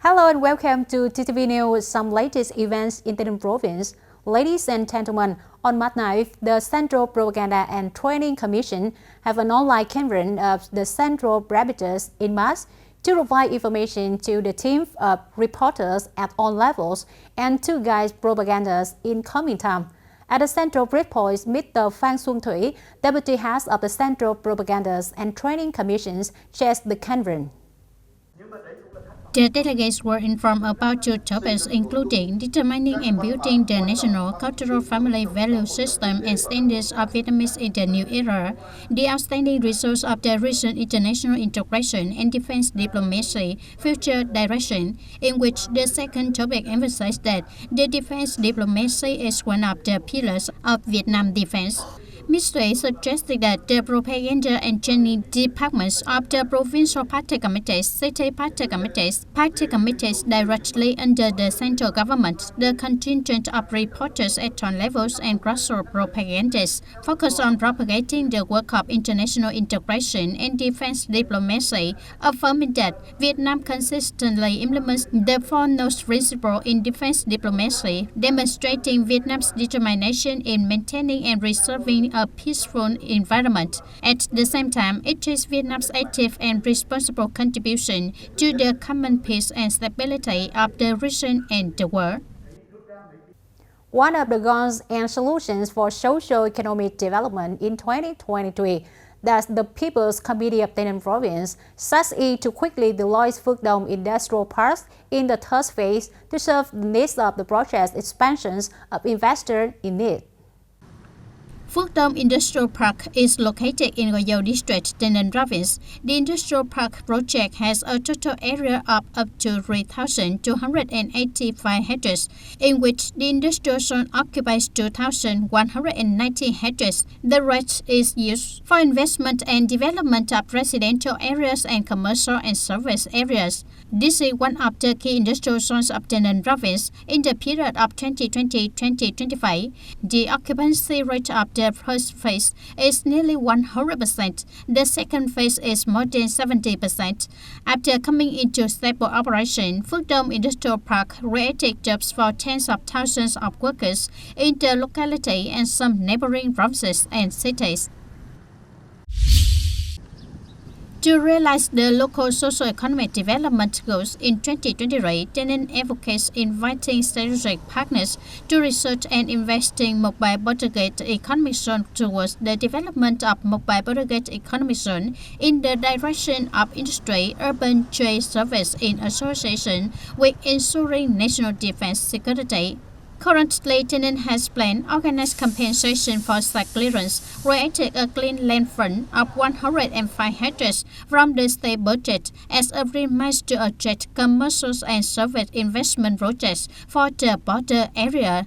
Hello and welcome to TTV News with some latest events in TayNinhTV province. Ladies and gentlemen, on March 9th, the Central Propaganda and Training Commission have an online conference of the Central Predators in March to provide information to the team of reporters at all levels and to guide propagandas in coming time. At the Central Brief Point, Mr. Phan Xuân Thủy, Deputy Head of the Central Propagandas and Training Commissions, chairs the conference. The delegates were informed about two topics, including determining and building the national cultural family value system and standards of Vietnamese in the new era, the outstanding results of the recent international integration and defense diplomacy future direction, in which the second topic emphasized that the defense diplomacy is one of the pillars of Vietnam defense. Mr. Thủy suggested that the propaganda and training departments of the provincial party committees, city party committees directly under the central government, the contingent of reporters at all levels and grassroots propagandists focus on propagating the work of international integration and defense diplomacy, affirming that Vietnam consistently implements the foremost principle in defense diplomacy, demonstrating Vietnam's determination in maintaining and preserving a peaceful environment. At the same time, it is Vietnam's active and responsible contribution to the common peace and stability of the region and the world. One of the goals and solutions for socio-economic development in 2023 that the People's Committee of TayNinhTV Province sets is to quickly deploy Phuoc Dom Industrial Park in the third phase to serve the needs of the project's expansions of investors in need. Phuoc Dom Industrial Park is located in Gò Dầu District, TayNinhTV Province. The industrial park project has a total area of up to 3,285 hectares, in which the industrial zone occupies 2,190 hectares. The rest is used for investment and development of residential areas and commercial and service areas. This is one of the key industrial zones of TayNinhTV Province in the period of 2020-2025. The occupancy rate of the first phase is nearly 100%. The second phase is more than 70%. After coming into stable operation, Phuoc Dom Industrial Park created jobs for tens of thousands of workers in the locality and some neighboring provinces and cities. To realize the local socio-economic development goals in 2023, TayNinhTV advocates inviting strategic partners to research and invest in mobile border gate economic zone towards the development of mobile border gate economic zone in the direction of industry, urban trade service in association with ensuring national defense security. Currently, TayNinhTV has planned organized compensation for site clearance, created a clean land fund of 105 hectares from the state budget as a premise to attract commercial and service investment projects for the border area.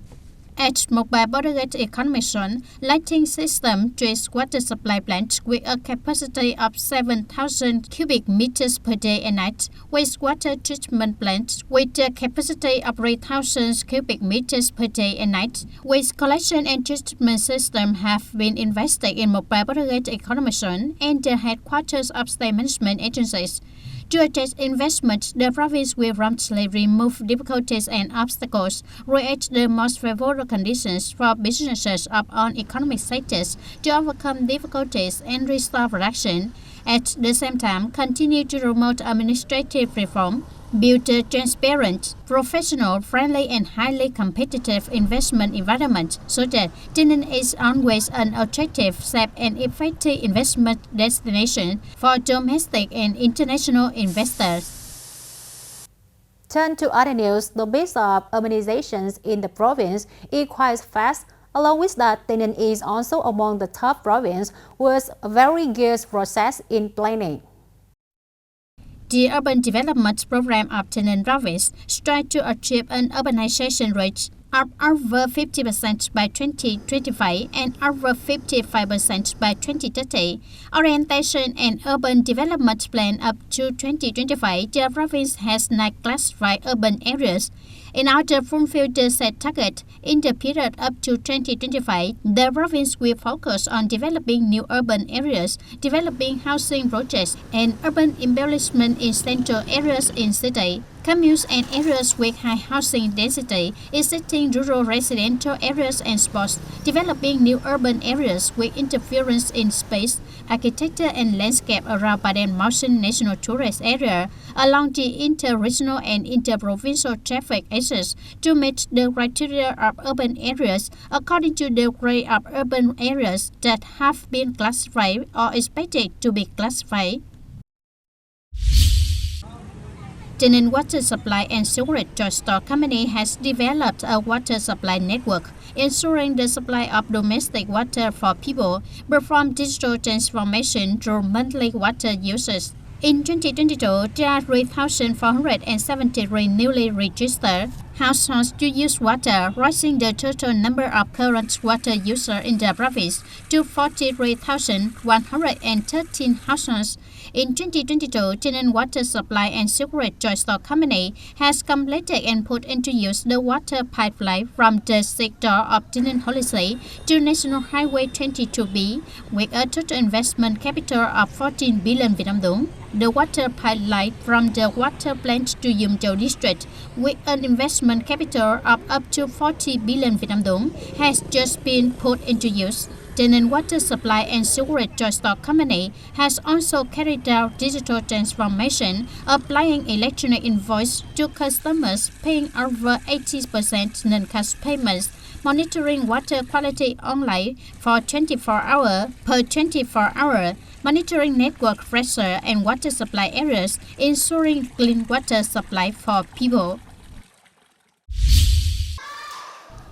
At Mobile Border Gate Economic Zone, lighting system treats water supply plant with a capacity of 7,000 cubic meters per day and night, wastewater treatment plant with a capacity of 3,000 cubic meters per day and night. Waste collection and treatment system have been invested in Mobile Border Gate Economic Zone and the headquarters of state management agencies. To attract investment, the province will promptly remove difficulties and obstacles, create the most favorable conditions for businesses of all economic sectors to overcome difficulties and restore production. At the same time, continue to promote administrative reform, build a transparent, professional, friendly and highly competitive investment environment so that TayNinhTV is always an attractive, safe and effective investment destination for domestic and international investors. Turn to other news. The pace of urbanizations in the province is quite fast. Along with that, TayNinhTV is also among the top provinces with a very good process in planning. The Urban Development Program of TayNinhTV Province strives to achieve an urbanization rate of over 50% by 2025 and over 55% by 2030. Orientation and Urban Development Plan up to 2025, the province has 9 classified urban areas. In order to fulfill the set target, in the period up to 2025, the province will focus on developing new urban areas, developing housing projects, and urban embellishment in central areas in city. Communes and areas with high housing density, existing rural residential areas and spots, developing new urban areas with interference in space, architecture and landscape around Baden Mountain National Tourist Area along the inter-regional and inter-provincial traffic axis to meet the criteria of urban areas according to the grade of urban areas that have been classified or expected to be classified. TayNinhTV Water Supply and Sewerage Joint Store Company has developed a water supply network, ensuring the supply of domestic water for people, perform digital transformation through monthly water usage. In 2022, there are 3,473 newly registered households to use water, raising the total number of current water users in the province to 43,113 households. In 2022, TayNinhTV Water Supply and Sewerage Joint Store Company has completed and put into use the water pipeline from the sector of TayNinhTV Policy to National Highway 22B with a total investment capital of 14 billion Vietnam dong. The water pipeline from the water plant to Yum Châu district with an investment capital of up to 40 billion Vietnam dong has just been put into use. TayNinhTV Water Supply and Sewerage Joint Store Company has also carried out digital transformation, applying electronic invoice to customers paying over 80% non-cash payments, monitoring water quality online for 24 hours per 24 hours, monitoring network pressure and water supply areas, ensuring clean water supply for people.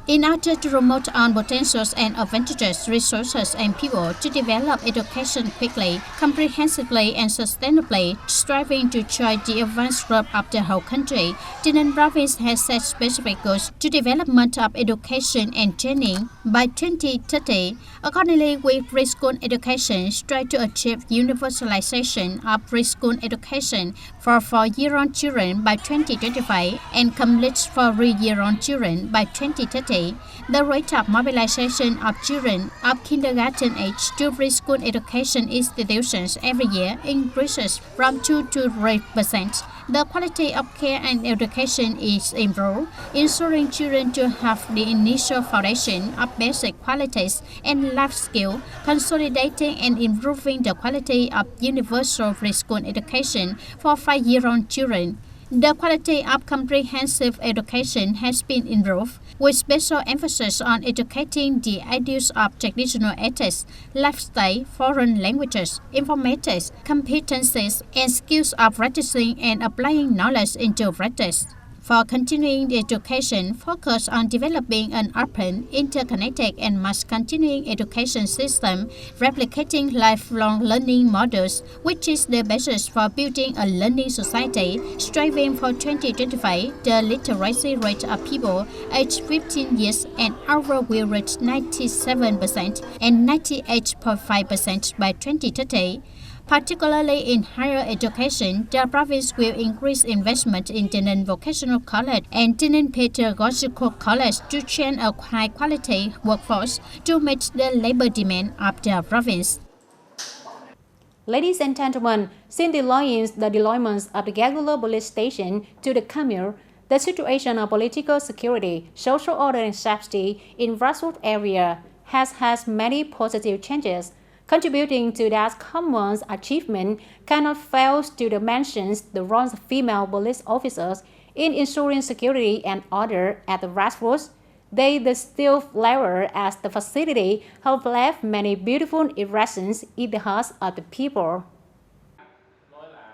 In order to promote on potentials and advantages, resources and people to develop education quickly, comprehensively and sustainably, striving to join the advanced growth of the whole country, TayNinhTV Province has set specific goals to development of education and training by 2030. Accordingly, with preschool education, strive to achieve universalization of preschool education for 4-year-old children by 2025 and complete for 3-year-old children by 2030. The rate of mobilization of children of kindergarten age to preschool education institutions every year increases from 2 to 3%. The quality of care and education is improved, ensuring children to have the initial foundation of basic qualities and life skills, consolidating and improving the quality of universal preschool education for 5-year-old children. The quality of comprehensive education has been improved, with special emphasis on educating the ideals of traditional ethics, lifestyle, foreign languages, informatics, competencies, and skills of practicing and applying knowledge into practice. For continuing education, focus on developing an open, interconnected, and mass continuing education system, replicating lifelong learning models, which is the basis for building a learning society. Striving for 2025, the literacy rate of people aged 15 years and over will reach 97% and 98.5% by 2030. Particularly in higher education, the province will increase investment in TayNinhTV Vocational College and TayNinhTV Pedagogical College to train a high-quality workforce to meet the labor demand of the province. Ladies and gentlemen, since the deployment of the regular police station to the commune, the situation of political security, social order and safety in grassroots area has had many positive changes. Contributing to that common achievement cannot fail to mention the role of female police officers in ensuring security and order at the grassroots. They still flavor as the facility have left many beautiful impressions in the hearts of the people.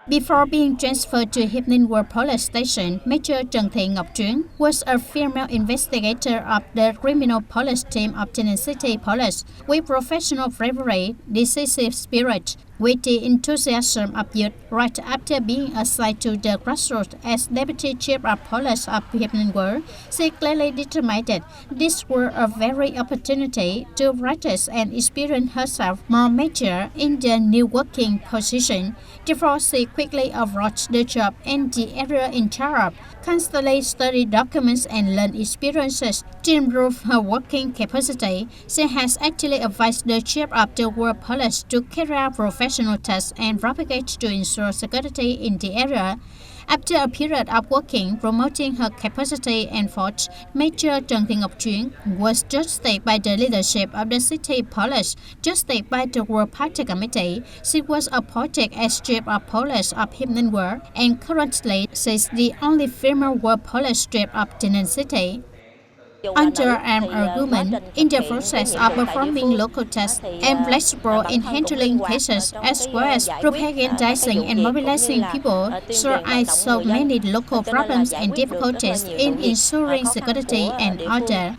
Before being transferred to Hiệp Ninh World Police Station, Major Trần Thị Ngọc Truyến was a female investigator of the criminal police team of TayNinhTV City Police with professional bravery, decisive spirit, with the enthusiasm of youth. Right after being assigned to the grassroots as Deputy Chief of Police of Hiệp Ninh World, she clearly determined that this was a very opportunity to practice and experience herself more mature in the new working position. Therefore, she quickly approached the job and the area in charge of, constantly study documents and learn experiences to improve her working capacity. She has actually advised the Chief of the World Police to carry out professional tests and propagate to ensure security in the area. After a period of working, promoting her capacity and force, Major Trần Thị Ngọc Chuyến was trusted by the leadership of the city police, trusted by the World Party Committee. She was appointed as chief of police of Hiệp Ninh World, and currently she is the only female world police chief of TayNinhTV City. Under an argument, in the process of performing local tests and flexible in handling cases, as well as propagandizing and mobilizing people, so I saw many local problems and difficulties in ensuring security and order.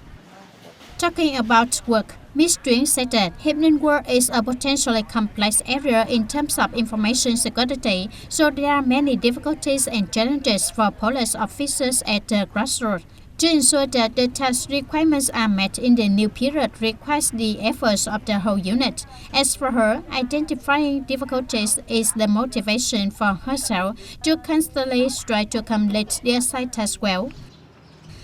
Talking about work, Ms. Chuyến said that Hiệp Ninh World is a potentially complex area in terms of information security, so there are many difficulties and challenges for police officers at the grassroots. To ensure that the task requirements are met in the new period requires the efforts of the whole unit. As for her, identifying difficulties is the motivation for herself to constantly strive to complete the assigned task well.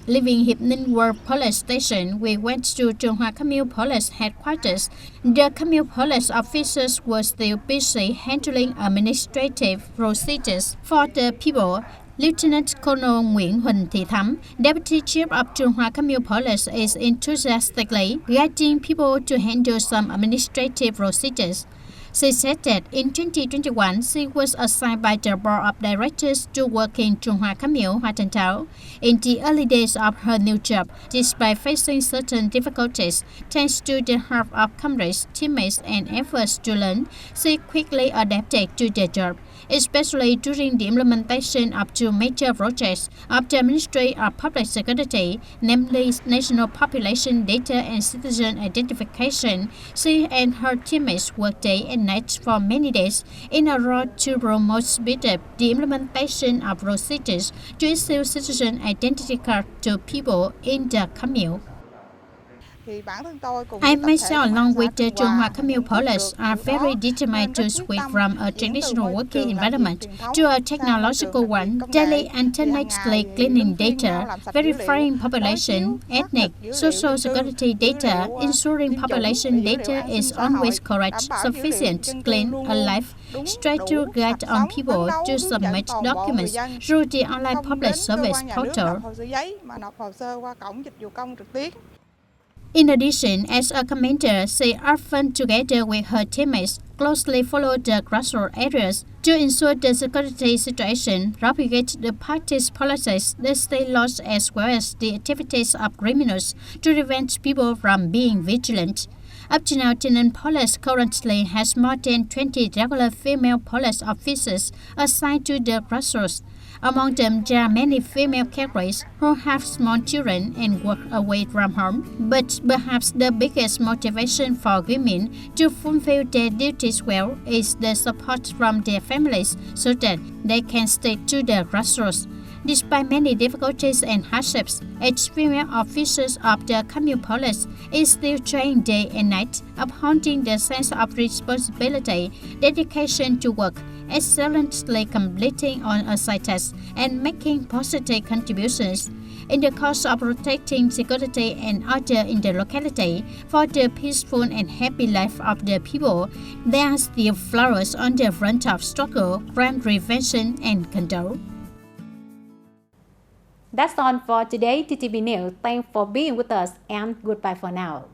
Leaving Hiệp Ninh World Police Station, we went to Trung Hoa Commune Police Headquarters. The Commune Police officers were still busy handling administrative procedures for the people. Lieutenant Colonel Nguyễn Huỳnh Thị Thắm, Deputy Chief of Trung Hoa Commune Police, is enthusiastically guiding people to handle some administrative procedures. She said that in 2021, she was assigned by the Board of Directors to work in Trung Hoa Commune, Hoa Tân Thảo. In the early days of her new job, despite facing certain difficulties, thanks to the help of comrades, teammates, and efforts to learn, she quickly adapted to the job, especially during the implementation of two major projects of the Ministry of Public Security, namely National Population Data and Citizen Identification. She and her teammates worked day and night for many days in a row to promote speed up the implementation of procedures to issue citizen identity cards to people in the commune. I myself, along with the Trung Hoa Commune Police, are very determined to switch from a traditional working environment to a technological one, daily and alternately cleaning data, verifying population, ethnic, social security data, ensuring population data is always correct, sufficient, clean, alive, straight to guide on people to submit documents through the online public service portal. In addition, as a commander, she often, together with her teammates, closely follow the grassroots areas to ensure the security situation, propagate the party's policies, the state laws, as well as the activities of criminals to prevent people from being vigilant. Up to now, TayNinhTV Police currently has more than 20 regular female police officers assigned to the grassroots. Among them, there are many female cadets who have small children and work away from home. But perhaps the biggest motivation for women to fulfill their duties well is the support from their families so that they can stay to the grassroots. Despite many difficulties and hardships, each female officers of the Commune Police is still trying day and night, upholding the sense of responsibility, dedication to work, excellently completing on assigned tasks, and making positive contributions in the course of protecting security and order in the locality for the peaceful and happy life of the people. There are still flowers on the front of struggle, crime prevention, and control. That's all for today, TTV News. Thanks for being with us and goodbye for now.